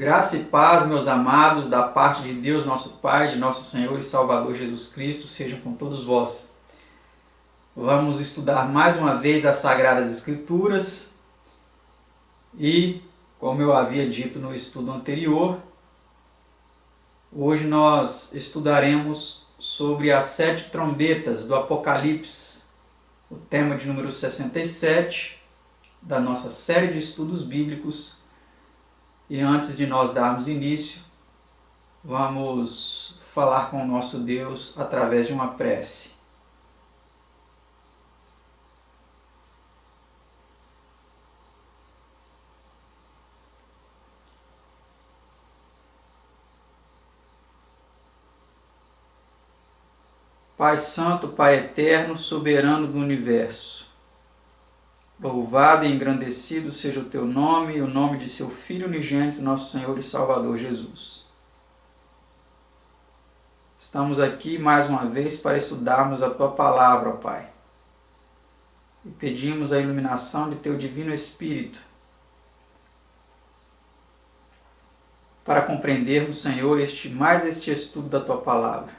Graça e paz, meus amados, da parte de Deus, nosso Pai, de nosso Senhor e Salvador Jesus Cristo, sejam com todos vós. Vamos estudar mais uma vez as Sagradas Escrituras e, como eu havia dito no estudo anterior, hoje nós estudaremos sobre as 7 trombetas do Apocalipse, o tema de número 67 da nossa série de estudos bíblicos. E antes de nós darmos início, vamos falar com o nosso Deus através de uma prece. Pai Santo, Pai Eterno, Soberano do Universo, louvado e engrandecido seja o Teu nome e o nome de Seu Filho unigênito, nosso Senhor e Salvador Jesus. Estamos aqui mais uma vez para estudarmos a Tua Palavra, ó Pai. E pedimos a iluminação de Teu Divino Espírito para compreendermos, Senhor, este estudo da Tua Palavra.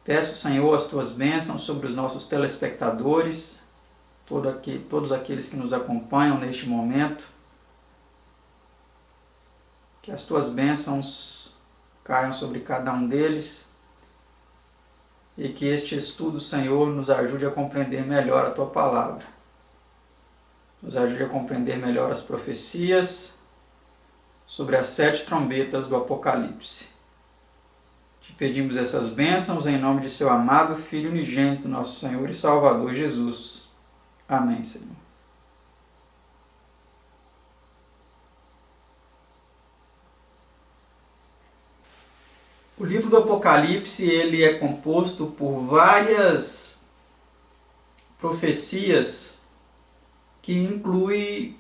Peço, Senhor, as Tuas bênçãos sobre os nossos telespectadores, todos aqueles que nos acompanham neste momento, que as Tuas bênçãos caiam sobre cada um deles e que este estudo, Senhor, nos ajude a compreender melhor a Tua Palavra, nos ajude a compreender melhor as profecias sobre as 7 trombetas do Apocalipse. Te pedimos essas bênçãos em nome de Seu amado Filho unigênito, nosso Senhor e Salvador Jesus. Amém, Senhor. O livro do Apocalipse ele é composto por várias profecias que incluem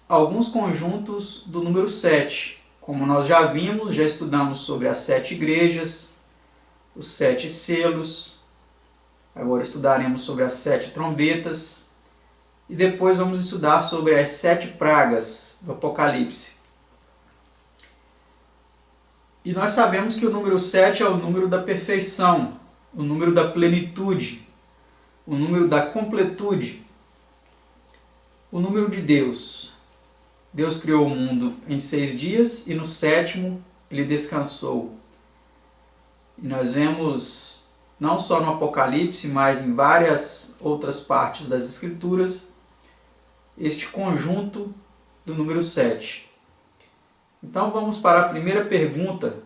alguns conjuntos do número 7. Como nós já vimos, já estudamos sobre as 7 igrejas, os 7 selos, agora estudaremos sobre as 7 trombetas. E depois vamos estudar sobre as 7 pragas do Apocalipse. E nós sabemos que o número 7 é o número da perfeição, o número da plenitude, o número da completude, o número de Deus. Deus criou o mundo em 6 dias e no 7º ele descansou. E nós vemos, não só no Apocalipse, mas em várias outras partes das Escrituras, este conjunto do número 7. Então vamos para a primeira pergunta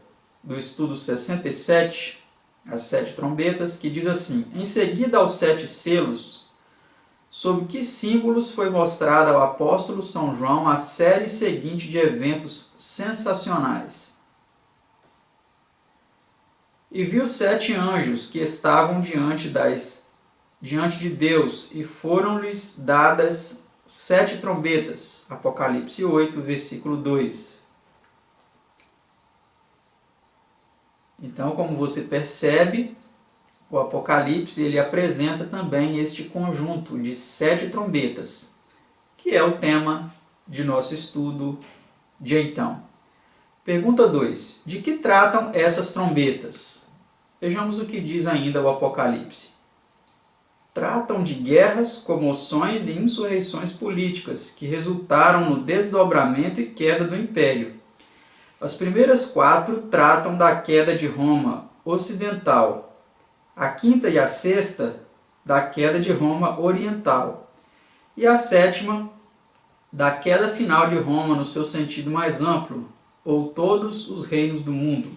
do estudo 67, as 7 trombetas, que diz assim: em seguida aos 7 selos, sob que símbolos foi mostrada ao apóstolo São João a série seguinte de eventos sensacionais? E viu 7 anjos que estavam diante de Deus, e foram-lhes dadas 7 trombetas. Apocalipse 8, versículo 2. Então, como você percebe, o Apocalipse ele apresenta também este conjunto de 7 trombetas, que é o tema de nosso estudo de então. Pergunta 2. De que tratam essas trombetas? Vejamos o que diz ainda o Apocalipse. Tratam de guerras, comoções e insurreições políticas que resultaram no desdobramento e queda do império. As primeiras 4 tratam da queda de Roma ocidental, a 5ª e a 6ª da queda de Roma oriental, e a 7ª da queda final de Roma no seu sentido mais amplo, ou todos os reinos do mundo.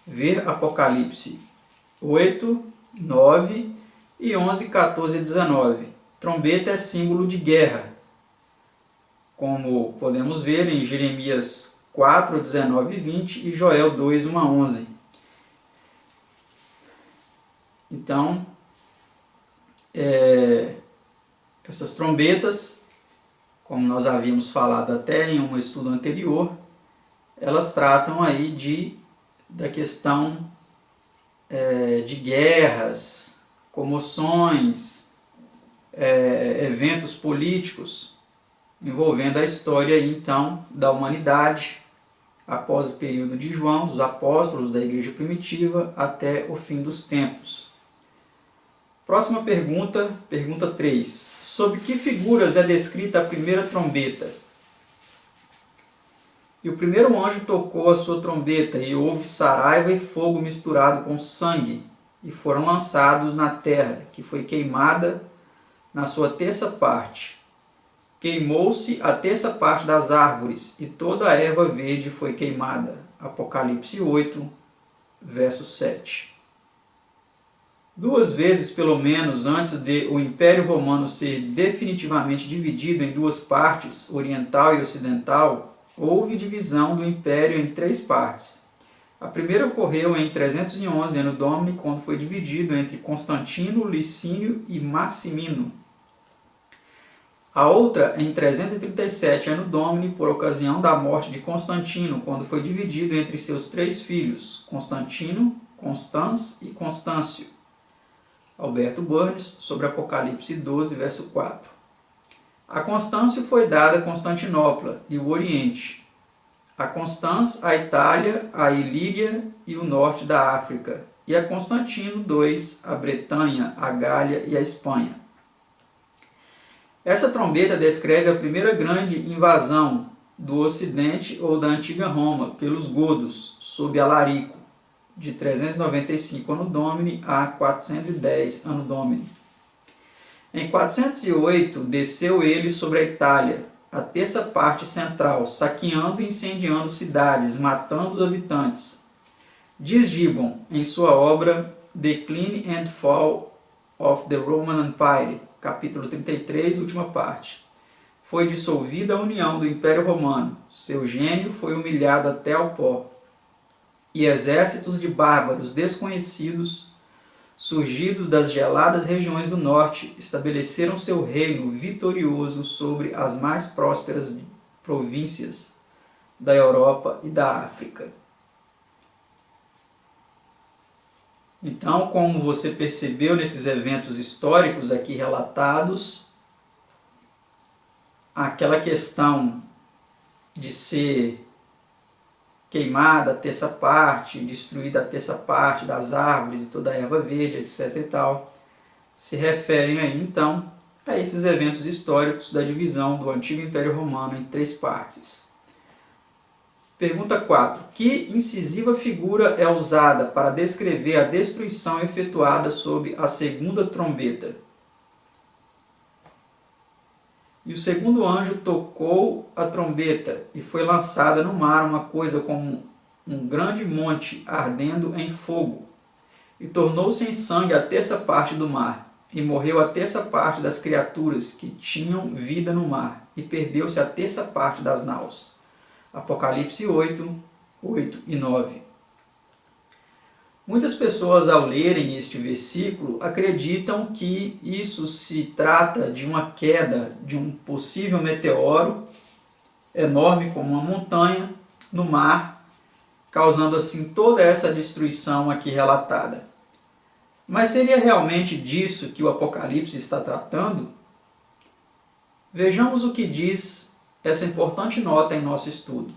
Ver Apocalipse 8, 9 e 11, 14 e 19. Trombeta é símbolo de guerra, como podemos ver em Jeremias 4, 19 e 20 e Joel 2, 1 a 11. Então, essas trombetas, como nós havíamos falado até em um estudo anterior, elas tratam aí da questão de guerras, comoções, eventos políticos. envolvendo a história então da humanidade após o período de João, dos apóstolos da igreja primitiva, até o fim dos tempos. Próxima pergunta, pergunta 3. Sob que figuras é descrita a primeira trombeta? E o primeiro anjo tocou a sua trombeta, e houve saraiva e fogo misturado com sangue, e foram lançados na terra, que foi queimada na sua terça parte. Queimou-se a terça parte das árvores, e toda a erva verde foi queimada. Apocalipse 8, verso 7. Duas vezes, pelo menos, antes de o Império Romano ser definitivamente dividido em duas partes, oriental e ocidental, houve divisão do Império em três partes. A primeira ocorreu em 311 Anno Domini, quando foi dividido entre Constantino, Licínio e Massimino. A outra em 337 Anno Domini, por ocasião da morte de Constantino, quando foi dividido entre seus três filhos, Constantino, Constans e Constâncio. Alberto Burns, sobre Apocalipse 12, verso 4. A Constâncio foi dada a Constantinopla e o Oriente. A Constans, a Itália, a Ilíria e o norte da África. E a Constantino II, a Bretanha, a Gália e a Espanha. Essa trombeta descreve a primeira grande invasão do Ocidente ou da antiga Roma pelos godos, sob Alarico, de 395 Anno Domini a 410 Anno Domini. Em 408, desceu ele sobre a Itália, a terça parte central, saqueando e incendiando cidades, matando os habitantes. Diz Gibbon, em sua obra Decline and Fall of the Roman Empire, capítulo 33, última parte. Foi dissolvida a união do Império Romano, seu gênio foi humilhado até ao pó, e exércitos de bárbaros desconhecidos, surgidos das geladas regiões do norte, estabeleceram seu reino vitorioso sobre as mais prósperas províncias da Europa e da África. Então, como você percebeu nesses eventos históricos aqui relatados, aquela questão de ser queimada a terça parte, destruída a terça parte das árvores e toda a erva verde, etc. e tal, se referem aí, então, a esses eventos históricos da divisão do Antigo Império Romano em três partes. Pergunta 4. Que incisiva figura é usada para descrever a destruição efetuada sob a segunda trombeta? E o segundo anjo tocou a trombeta, e foi lançada no mar uma coisa como um grande monte ardendo em fogo, e tornou-se em sangue a terça parte do mar, e morreu a terça parte das criaturas que tinham vida no mar, e perdeu-se a terça parte das naus. Apocalipse 8, 8 e 9. Muitas pessoas, ao lerem este versículo, acreditam que isso se trata de uma queda de um possível meteoro enorme como uma montanha no mar, causando assim toda essa destruição aqui relatada. Mas seria realmente disso que o Apocalipse está tratando? Vejamos o que diz essa importante nota em nosso estudo.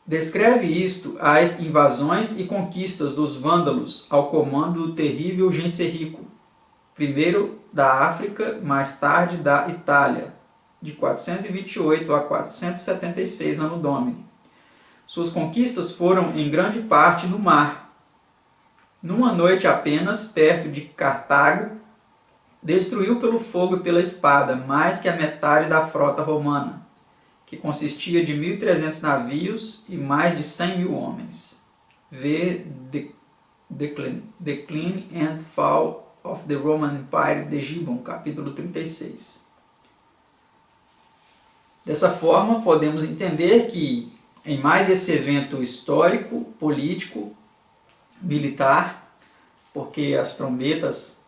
Descreve isto as invasões e conquistas dos vândalos ao comando do terrível Genserico, primeiro da África, mais tarde da Itália, de 428 a 476 Anno Domini. Suas conquistas foram em grande parte no mar. Numa noite apenas, perto de Cartago, destruiu pelo fogo e pela espada mais que a metade da frota romana, que consistia de 1.300 navios e mais de 100.000 homens. Vê Decline and Fall of the Roman Empire de Gibbon, capítulo 36. Dessa forma, podemos entender que, em mais esse evento histórico, político, militar, porque as trombetas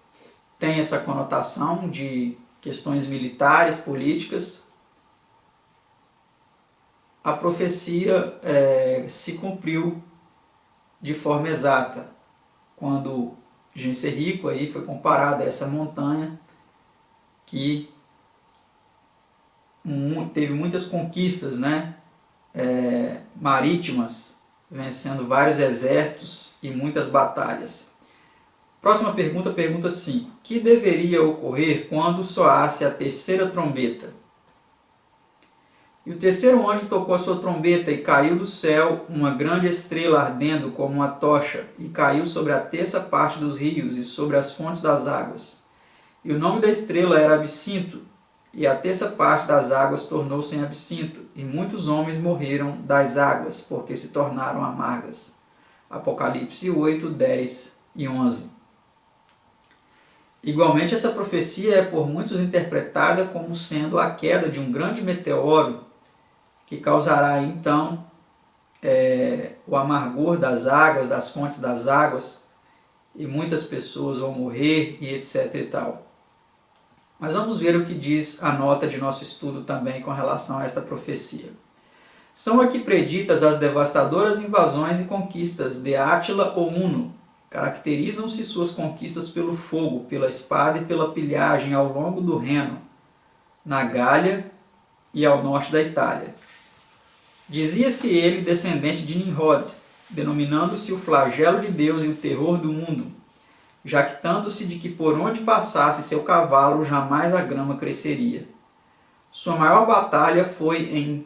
têm essa conotação de questões militares, políticas, a profecia se cumpriu de forma exata, quando Genserico aí foi comparado a essa montanha que teve muitas conquistas, né, marítimas, vencendo vários exércitos e muitas batalhas. Próxima pergunta, pergunta 5. Que deveria ocorrer quando soasse a terceira trombeta? E o terceiro anjo tocou a sua trombeta, e caiu do céu uma grande estrela ardendo como uma tocha, e caiu sobre a terça parte dos rios e sobre as fontes das águas. E o nome da estrela era Absinto, e a terça parte das águas tornou-se em absinto, e muitos homens morreram das águas, porque se tornaram amargas. Apocalipse 8, 10 e 11. Igualmente, essa profecia é por muitos interpretada como sendo a queda de um grande meteoro que causará então o amargor das águas, das fontes das águas, e muitas pessoas vão morrer e etc e tal. Mas vamos ver o que diz a nota de nosso estudo também com relação a esta profecia. São aqui preditas as devastadoras invasões e conquistas de Átila ou Uno. Caracterizam-se suas conquistas pelo fogo, pela espada e pela pilhagem ao longo do Reno, na Gália e ao norte da Itália. Dizia-se ele descendente de Nimrod, denominando-se o flagelo de Deus e o terror do mundo, jactando-se de que por onde passasse seu cavalo jamais a grama cresceria. Sua maior batalha foi em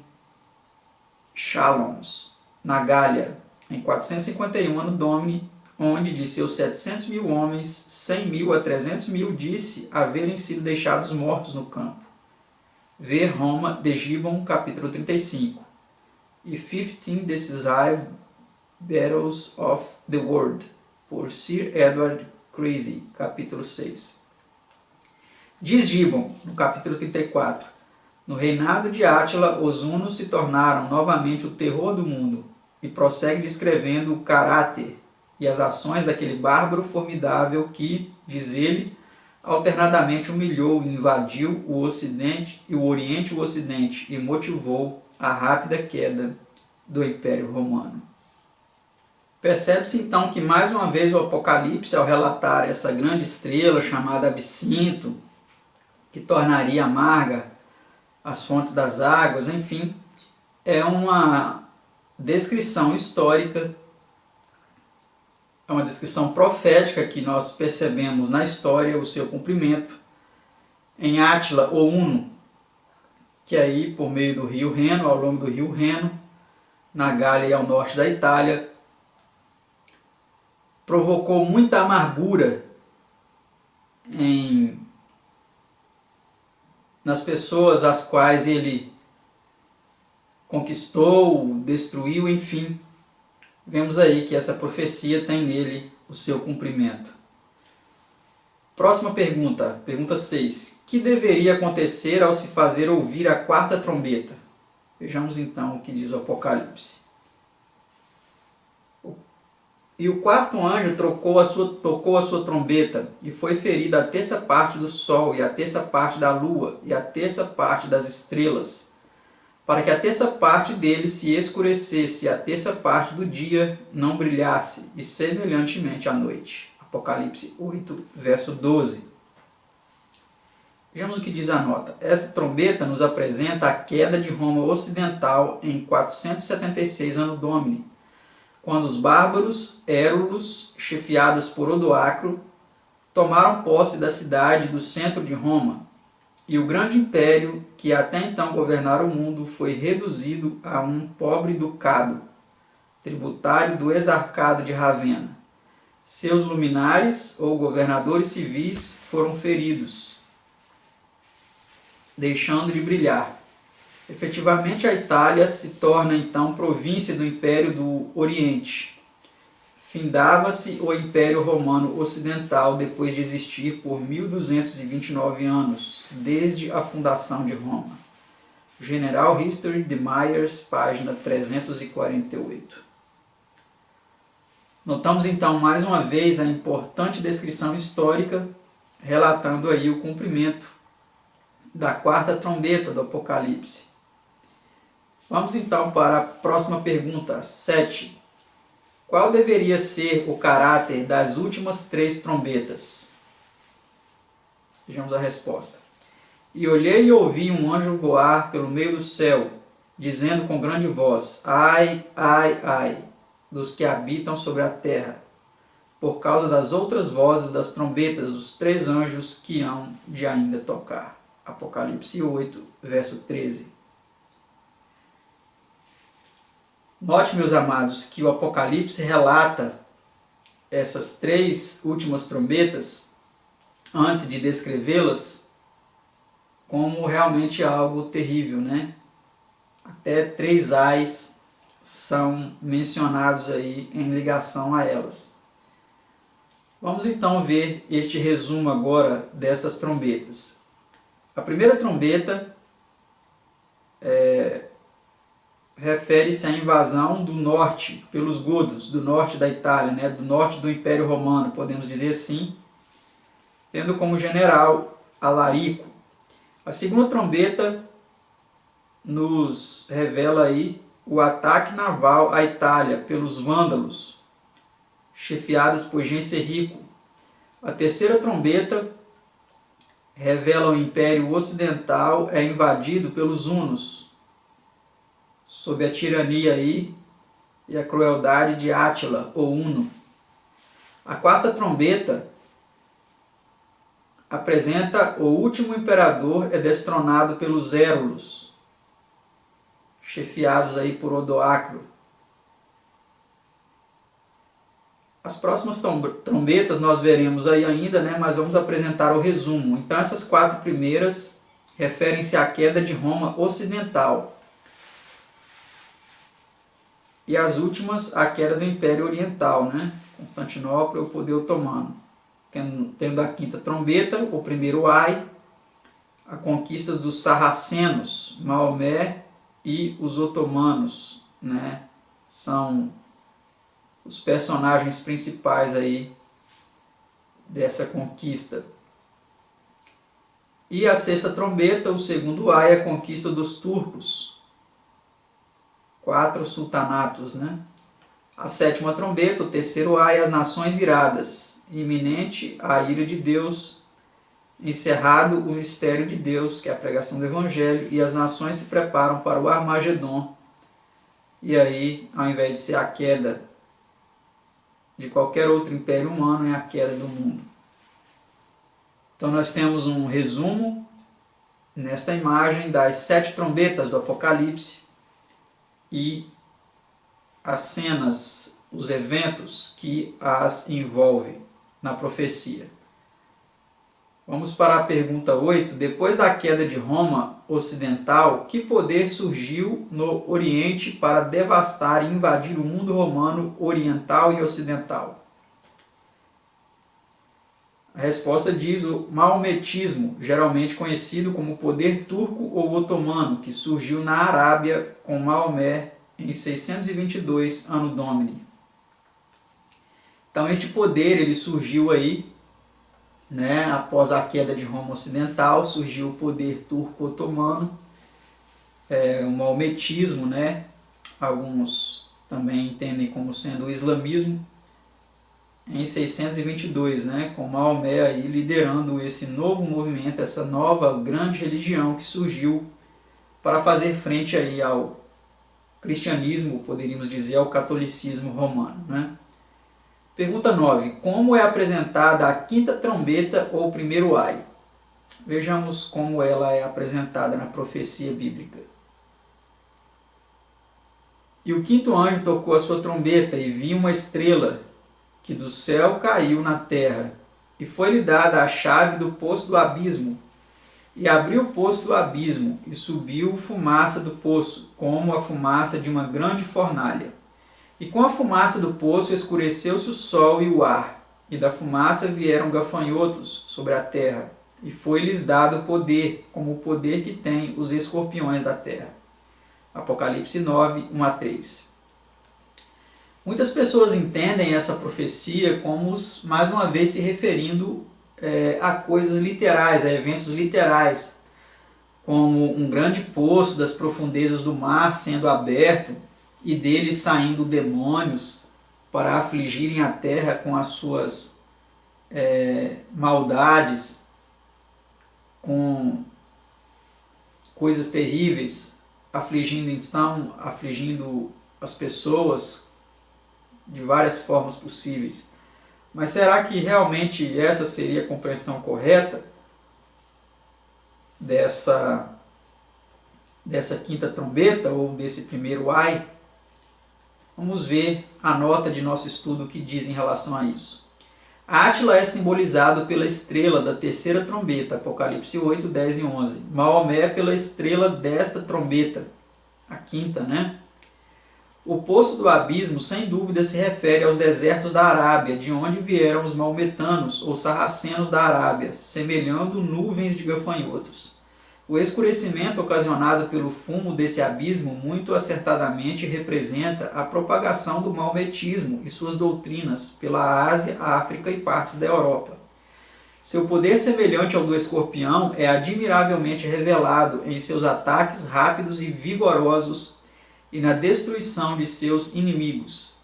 Chalons, na Gália, em 451 ano Domini, onde de seus 700.000 homens, 100.000 a 300.000 disse haverem sido deixados mortos no campo. Ver Roma de Gibbon, capítulo 35. E 15 Decisive Battles of the World, por Sir Edward Creasy, capítulo 6. Diz Gibbon, no capítulo 34, no reinado de Átila, os hunos se tornaram novamente o terror do mundo, e prossegue descrevendo o caráter e as ações daquele bárbaro formidável que, diz ele, alternadamente humilhou e invadiu o Ocidente e o Oriente e o Ocidente e motivou a rápida queda do Império Romano. Percebe-se então que mais uma vez o Apocalipse, ao relatar essa grande estrela chamada Absinto, que tornaria amarga as fontes das águas, enfim, é uma descrição histórica, é uma descrição profética que nós percebemos na história o seu cumprimento em Átila ou Uno, que aí por meio do rio Reno, ao longo do rio Reno, na Gália e ao norte da Itália, provocou muita amargura nas pessoas as quais ele conquistou, destruiu, enfim. Vemos aí que essa profecia tem nele o seu cumprimento. Próxima pergunta, pergunta 6. Que deveria acontecer ao se fazer ouvir a quarta trombeta? Vejamos então o que diz o Apocalipse. E o quarto anjo tocou a sua trombeta, e foi ferida a terça parte do sol, e a terça parte da lua, e a terça parte das estrelas, para que a terça parte dele se escurecesse, e a terça parte do dia não brilhasse, e semelhantemente à noite. Apocalipse 8, verso 12. Vejamos o que diz a nota. Essa trombeta nos apresenta a queda de Roma ocidental em 476 ano Domini, quando os bárbaros érulos, chefiados por Odoacro, tomaram posse da cidade do centro de Roma, e o grande império que até então governara o mundo foi reduzido a um pobre ducado, tributário do exarcado de Ravenna. Seus luminares ou governadores civis foram feridos, deixando de brilhar. Efetivamente, a Itália se torna então província do Império do Oriente. Findava-se o Império Romano Ocidental depois de existir por 1229 anos, desde a fundação de Roma. General History de Myers, página 348. Notamos então mais uma vez a importante descrição histórica, relatando aí o cumprimento da quarta trombeta do Apocalipse. Vamos então para a próxima pergunta, 7. Qual deveria ser o caráter das últimas 3 trombetas? Vejamos a resposta. E olhei e ouvi um anjo voar pelo meio do céu, dizendo com grande voz: Ai, ai, ai, dos que habitam sobre a terra, por causa das outras vozes das trombetas dos 3 anjos que hão de ainda tocar. Apocalipse 8, verso 13. Note, meus amados, que o Apocalipse relata essas 3 últimas trombetas, antes de descrevê-las, como realmente algo terrível, né? Até 3 ais são mencionados aí em ligação a elas. Vamos então ver este resumo agora dessas trombetas. A primeira trombeta refere-se à invasão do norte pelos godos, do norte da Itália, né? Do norte do Império Romano, podemos dizer assim, tendo como general Alarico. A segunda trombeta nos revela aí o ataque naval à Itália pelos vândalos, chefiados por Genserico. A terceira trombeta revela o Império Ocidental é invadido pelos hunos, sob a tirania aí e a crueldade de Átila, o Huno. A quarta trombeta apresenta o último imperador é destronado pelos Érulos, chefiados aí por Odoacro. As próximas trombetas nós veremos aí ainda, né, mas vamos apresentar o resumo. Então essas 4 primeiras referem-se à queda de Roma ocidental. E as últimas à queda do Império Oriental, né? Constantinopla e o poder otomano. Tendo a quinta trombeta, o primeiro ai, a conquista dos sarracenos, Maomé e os otomanos, né? São os personagens principais aí dessa conquista. E a sexta trombeta, o segundo ai, a conquista dos turcos. 4 sultanatos, né? A sétima trombeta, o terceiro ai, as nações iradas. Iminente a ira de Deus, encerrado o mistério de Deus, que é a pregação do Evangelho, e as nações se preparam para o Armagedon. E aí, ao invés de ser a queda de qualquer outro império humano, é a queda do mundo. Então nós temos um resumo nesta imagem das 7 trombetas do Apocalipse e as cenas, os eventos que as envolvem na profecia. Vamos para a pergunta 8. Depois da queda de Roma ocidental, que poder surgiu no Oriente para devastar e invadir o mundo romano oriental e ocidental? A resposta diz o maometismo, geralmente conhecido como poder turco ou otomano, que surgiu na Arábia com Maomé em 622 Anno Domini. Então este poder ele surgiu aí, né, após a queda de Roma ocidental, surgiu o poder turco-otomano, o maometismo, né, alguns também entendem como sendo o islamismo, em 622, né, com Maomé aí liderando esse novo movimento, essa nova grande religião que surgiu para fazer frente aí ao cristianismo, poderíamos dizer, ao catolicismo romano, né? Pergunta 9. Como é apresentada a quinta trombeta ou primeiro ai? Vejamos como ela é apresentada na profecia bíblica. E o quinto anjo tocou a sua trombeta, e vi uma estrela que do céu caiu na terra, e foi-lhe dada a chave do poço do abismo. E abriu o poço do abismo, e subiu fumaça do poço, como a fumaça de uma grande fornalha. E com a fumaça do poço escureceu-se o sol e o ar, e da fumaça vieram gafanhotos sobre a terra, e foi-lhes dado poder, como o poder que têm os escorpiões da terra. Apocalipse 9, 1-3. Muitas pessoas entendem essa profecia como, mais uma vez, se referindo a coisas literais, a eventos literais, como um grande poço das profundezas do mar sendo aberto e deles saindo demônios para afligirem a terra com as suas maldades, com coisas terríveis afligindo as pessoas de várias formas possíveis. Mas será que realmente essa seria a compreensão correta dessa quinta trombeta ou desse primeiro ai? Vamos ver a nota de nosso estudo que diz em relação a isso. Átila é simbolizado pela estrela da terceira trombeta, Apocalipse 8, 10 e 11. Maomé pela estrela desta trombeta, a quinta, né? O poço do abismo, sem dúvida, se refere aos desertos da Arábia, de onde vieram os maometanos ou sarracenos da Arábia, semelhando nuvens de gafanhotos. O escurecimento ocasionado pelo fumo desse abismo muito acertadamente representa a propagação do maometismo e suas doutrinas pela Ásia, África e partes da Europa. Seu poder semelhante ao do escorpião é admiravelmente revelado em seus ataques rápidos e vigorosos e na destruição de seus inimigos.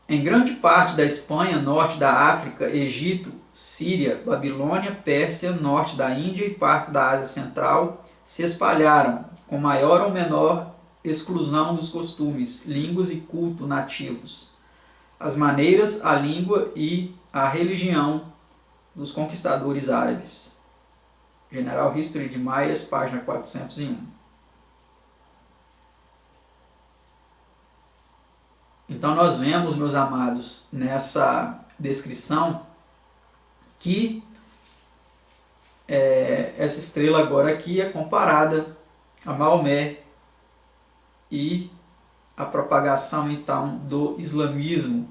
Em grande parte da Espanha, norte da África, Egito, Síria, Babilônia, Pérsia, norte da Índia e partes da Ásia Central se espalharam, com maior ou menor exclusão dos costumes, línguas e culto nativos, as maneiras, a língua e a religião dos conquistadores árabes. General History de Myers, página 401. Então nós vemos, meus amados, nessa descrição que essa estrela agora aqui é comparada a Maomé e a propagação então do islamismo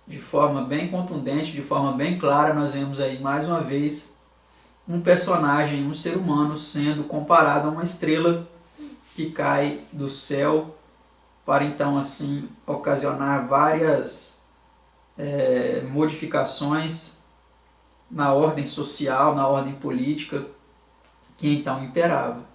de forma bem contundente, de forma bem clara. Nós vemos aí mais uma vez um personagem, um ser humano sendo comparado a uma estrela que cai do céu para então assim ocasionar várias modificações na ordem social, na ordem política que então imperava.